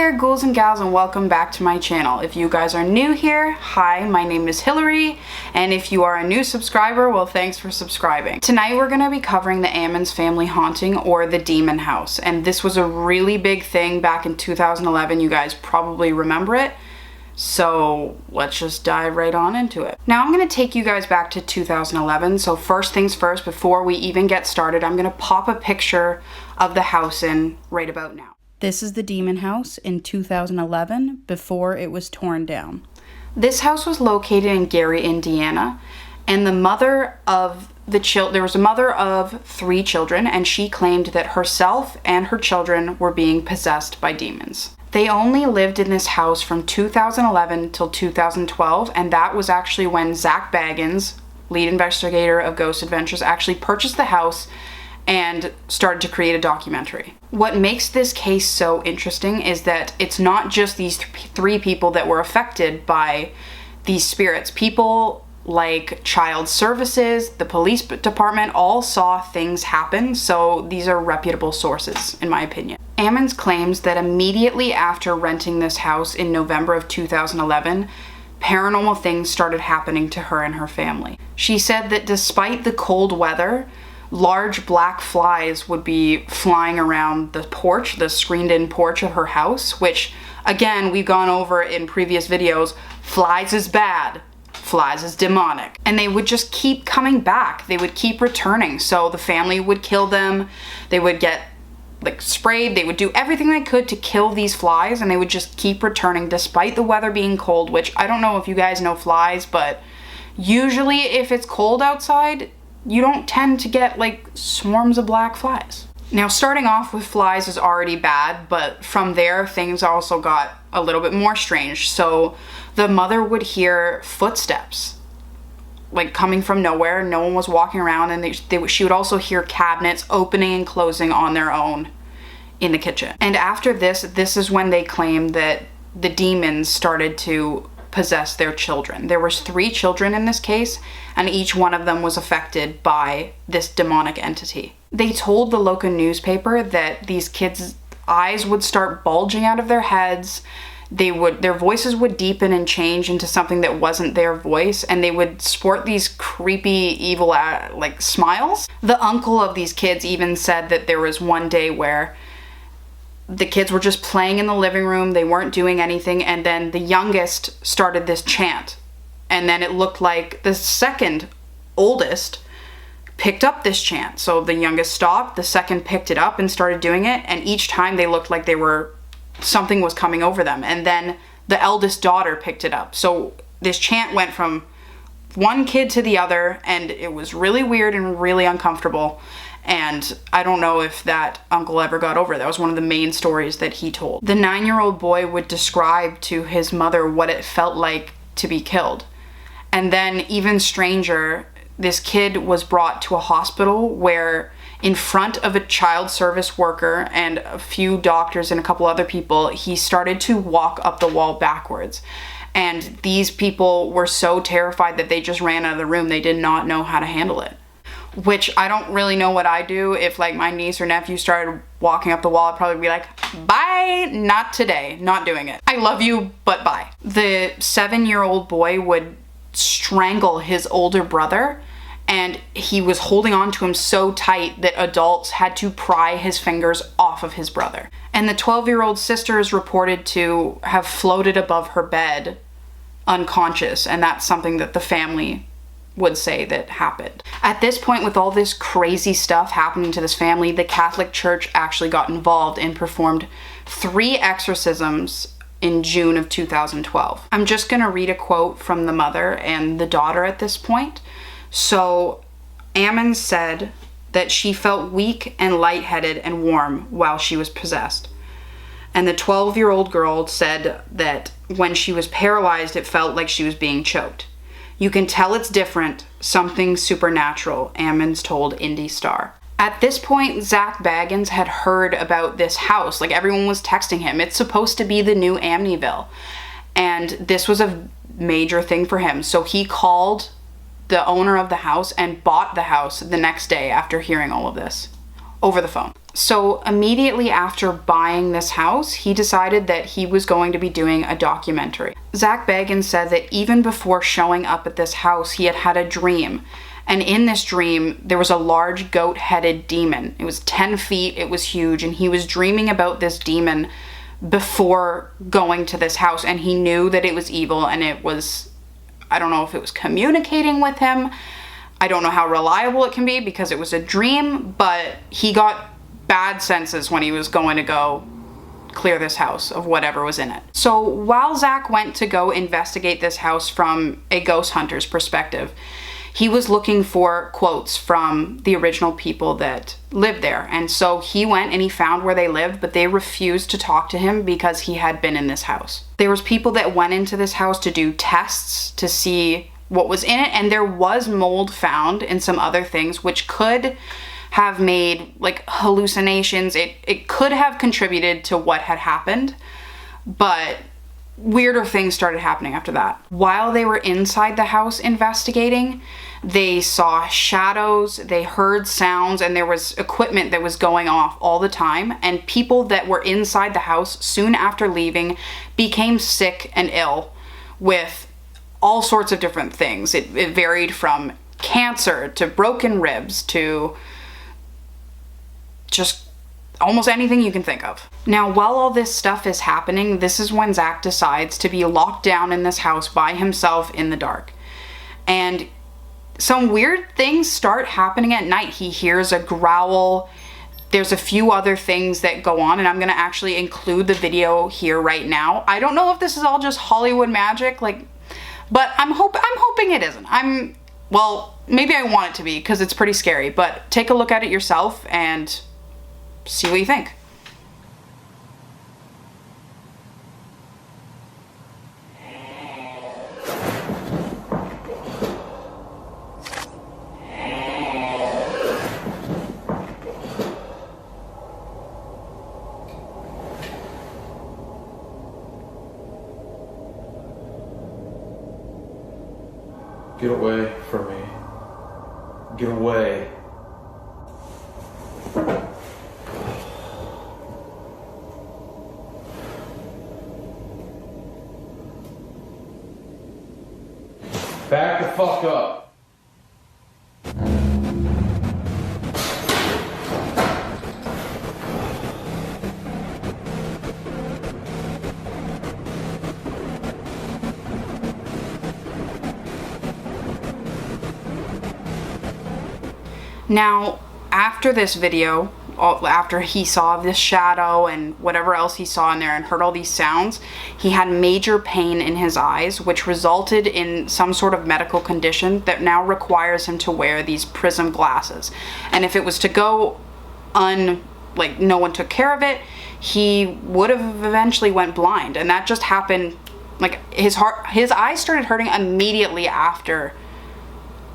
there, ghouls and gals, and welcome back to my channel. If you guys are new here, hi, my name is Hillary, and if you are a new subscriber, well, thanks for subscribing. Tonight we're going to be covering the Ammons family haunting, or the demon house, and this was a really big thing back in 2011. You guys probably remember it, so let's just dive right on into it. Now I'm going to take you guys back to 2011, so first things first, before we even get started, I'm going to pop a picture of the house in right about now. This is the demon house in 2011, before it was torn down. This house was located in Gary, Indiana, and there was a mother of 3 children, and she claimed that herself and her children were being possessed by demons. They only lived in this house from 2011 till 2012, and that was actually when Zak Bagans, lead investigator of Ghost Adventures, actually purchased the house and started to create a documentary. What makes this case so interesting is that it's not just these 3 people that were affected by these spirits. People like Child Services, the police department, all saw things happen, so these are reputable sources, in my opinion. Ammons claims that immediately after renting this house in November of 2011, paranormal things started happening to her and her family. She said that despite the cold weather, large black flies would be flying around the porch, the screened-in porch of her house, which, again, we've gone over in previous videos. Flies is bad. Flies is demonic. And they would just keep coming back. They would keep returning. So the family would kill them. They would get sprayed. They would do everything they could to kill these flies, and they would just keep returning despite the weather being cold, which I don't know if you guys know flies, but usually if it's cold outside, you don't tend to get swarms of black flies. Now, starting off with flies is already bad, but from there things also got a little bit more strange. So the mother would hear footsteps coming from nowhere. No one was walking around, and she would also hear cabinets opening and closing on their own in the kitchen. And after this is when they claim that the demons started to possess their children. There was 3 children in this case, and each one of them was affected by this demonic entity. They told the local newspaper that these kids' eyes would start bulging out of their heads. Their voices would deepen and change into something that wasn't their voice, and they would sport these creepy, evil, smiles. The uncle of these kids even said that there was one day where the kids were just playing in the living room, they weren't doing anything, and then the youngest started this chant. And then it looked like the second oldest picked up this chant. So the youngest stopped, the second picked it up and started doing it, and each time they looked like something was coming over them. And then the eldest daughter picked it up. So this chant went from one kid to the other, and it was really weird and really uncomfortable. And I don't know if that uncle ever got over it. That was one of the main stories that he told. The 9-year-old boy would describe to his mother what it felt like to be killed. And then, even stranger, this kid was brought to a hospital where, in front of a child service worker and a few doctors and a couple other people, he started to walk up the wall backwards. And these people were so terrified that they just ran out of the room. They did not know how to handle it. Which I don't really know what I do. If my niece or nephew started walking up the wall, I'd probably be like, bye, not today, not doing it. I love you, but bye. The 7-year-old boy would strangle his older brother, and he was holding on to him so tight that adults had to pry his fingers off of his brother. And the 12-year-old sister is reported to have floated above her bed unconscious, and that's something that the family would say that happened. At this point, with all this crazy stuff happening to this family, the Catholic Church actually got involved and performed 3 exorcisms in June of 2012. I'm just gonna read a quote from the mother and the daughter at this point. So, Ammons said that she felt weak and lightheaded and warm while she was possessed. And the 12-year-old girl said that when she was paralyzed, it felt like she was being choked. You can tell it's different, something supernatural, Ammons told Indy Star. At this point, Zak Bagans had heard about this house. Everyone was texting him. It's supposed to be the new Amityville. And this was a major thing for him. So he called the owner of the house and bought the house the next day after hearing all of this over the phone. So immediately after buying this house, he decided that he was going to be doing a documentary. Zak Bagans said that even before showing up at this house, he had had a dream. And in this dream, there was a large goat-headed demon. It was 10 feet, it was huge, and he was dreaming about this demon before going to this house, and he knew that it was evil, and it was, I don't know if it was communicating with him. I don't know how reliable it can be because it was a dream, but he got bad senses when he was going to go clear this house of whatever was in it. So while Zak went to go investigate this house from a ghost hunter's perspective, he was looking for quotes from the original people that lived there. And so he went and he found where they lived, but they refused to talk to him because he had been in this house. There was people that went into this house to do tests to see what was in it, and there was mold found in some other things, which could have made like hallucinations. It could have contributed to what had happened, but weirder things started happening after that. While they were inside the house investigating, they saw shadows, they heard sounds, and there was equipment that was going off all the time. And people that were inside the house soon after leaving became sick and ill with all sorts of different things. It varied from cancer to broken ribs to just almost anything you can think of. Now, while all this stuff is happening, this is when Zak decides to be locked down in this house by himself in the dark. And some weird things start happening at night. He hears a growl. There's a few other things that go on, and I'm gonna actually include the video here right now. I don't know if this is all just Hollywood magic, but I'm hoping it isn't. Well, maybe I want it to be because it's pretty scary, but take a look at it yourself and see what you think. Get away from me. Get away. Back the fuck up. Now, after this video, after he saw this shadow and whatever else he saw in there and heard all these sounds, he had major pain in his eyes, which resulted in some sort of medical condition that now requires him to wear these prism glasses. And if it was to go no one took care of it, he would have eventually went blind. And that just happened, his eyes started hurting immediately after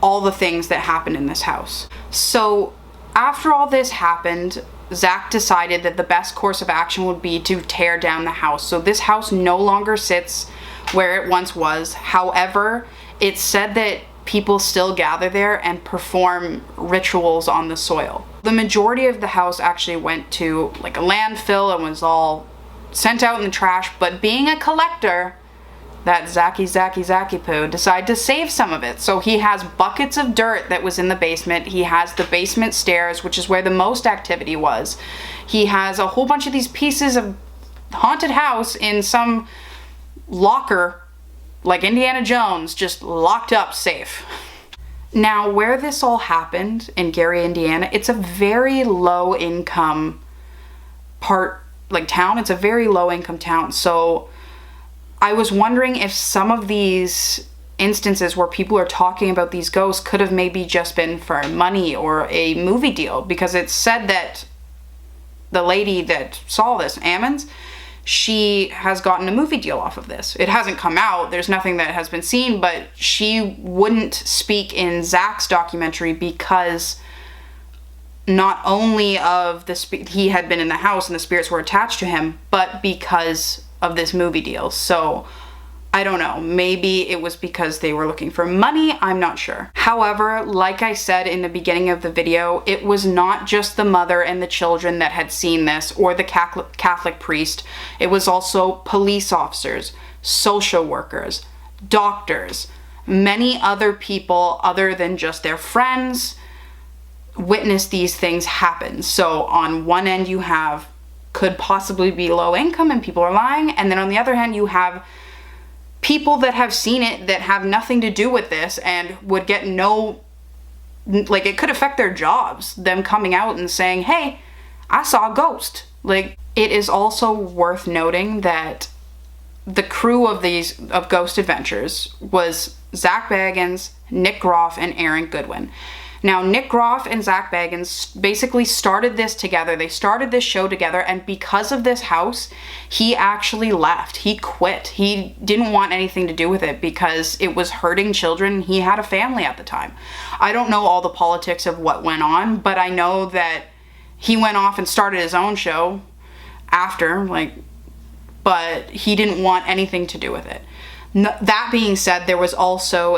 all the things that happened in this house. So after all this happened, Zak decided that the best course of action would be to tear down the house. So this house no longer sits where it once was. However, it's said that people still gather there and perform rituals on the soil. The majority of the house actually went to a landfill and was all sent out in the trash, but being a collector, that Zaki Poo decided to save some of it. So he has buckets of dirt that was in the basement. He has the basement stairs, which is where the most activity was. He has a whole bunch of these pieces of haunted house in some locker, like Indiana Jones, just locked up safe. Now, where this all happened in Gary, Indiana, it's a very low income town. It's a very low income town. So I was wondering if some of these instances where people are talking about these ghosts could have maybe just been for money or a movie deal, because it's said that the lady that saw this, Ammons, she has gotten a movie deal off of this. It hasn't come out, there's nothing that has been seen, but she wouldn't speak in Zak's documentary because not only of he had been in the house and the spirits were attached to him, but because of this movie deal. So I don't know, maybe it was because they were looking for money, I'm not sure. However, like I said in the beginning of the video, it was not just the mother and the children that had seen this or the Catholic priest. It was also police officers, social workers, doctors, many other people other than just their friends witnessed these things happen. So on one end you have could possibly be low income and people are lying, and then on the other hand you have people that have seen it that have nothing to do with this and would get no, like, it could affect their jobs, them coming out and saying, hey, I saw a ghost. Like, it is also worth noting that the crew of Ghost Adventures was Zak Bagans, Nick Groff, and Aaron Goodwin. Now, Nick Groff and Zak Bagans basically started this together. They started this show together, and because of this house, he actually left. He quit. He didn't want anything to do with it because it was hurting children. He had a family at the time. I don't know all the politics of what went on, but I know that he went off and started his own show after, but he didn't want anything to do with it. That being said, there was also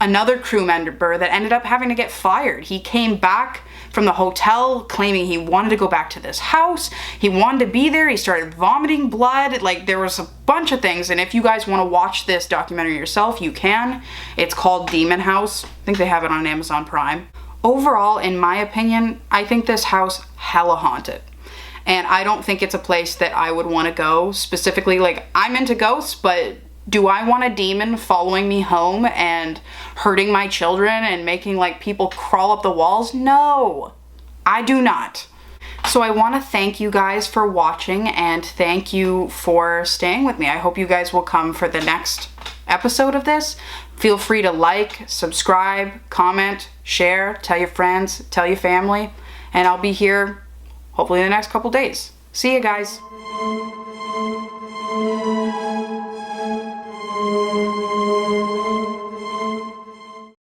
another crew member that ended up having to get fired. He came back from the hotel claiming he wanted to go back to this house. He wanted to be there. He started vomiting blood. Like, there was a bunch of things. And if you guys want to watch this documentary yourself, you can. It's called Demon House. I think they have it on Amazon Prime. Overall, in my opinion, I think this house hella haunted. And I don't think it's a place that I would want to go. Specifically, like, I'm into ghosts, but do I want a demon following me home and hurting my children and making, like, people crawl up the walls? No, I do not. So I want to thank you guys for watching and thank you for staying with me. I hope you guys will come for the next episode of this. Feel free to like, subscribe, comment, share, tell your friends, tell your family, and I'll be here hopefully in the next couple days. See you guys.